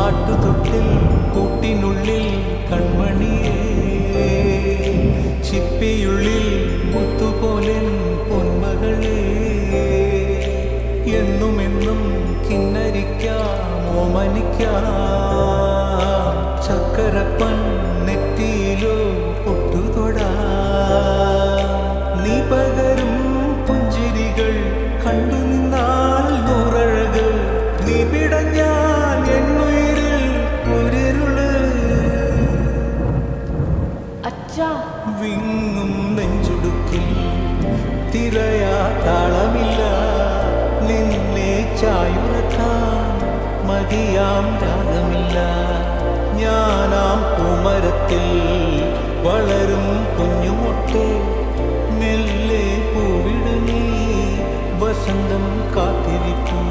ആട്ടുതൊട്ടിൽ കൂട്ടിനുള്ളിൽ കൺമണിയേ, ചിപ്പിയുള്ളിൽ മുത്തുപോലെ പൊന്മകളേ, എന്നുമെന്നും കിന്നരിക്കാം ഓമനിക്കാം, ചക്കരപ്പൻ നെറ്റിയിലോ പൊട്ടുതൊടാ, നീ പകരും പുഞ്ചിരികൾ കണ്ടു നിന്നാൽ നൂറഴക്, നീ പിടഞ്ഞാൽ എന്നുയിരിൽ ഒരിരുള്. വിങ്ങും നെഞ്ചുടുക്കിൽ തിരയാ താളമില്ല, നിന്നെ ചായുറക്കാൻ മതിയാം രാഗമില്ല. ഞാനാം പൂമരത്തിൽ വളരും കുഞ്ഞുമൊട്ട്, മെല്ലെ പൂവിട നീ വസന്തം കാത്തിരിക്കൂ.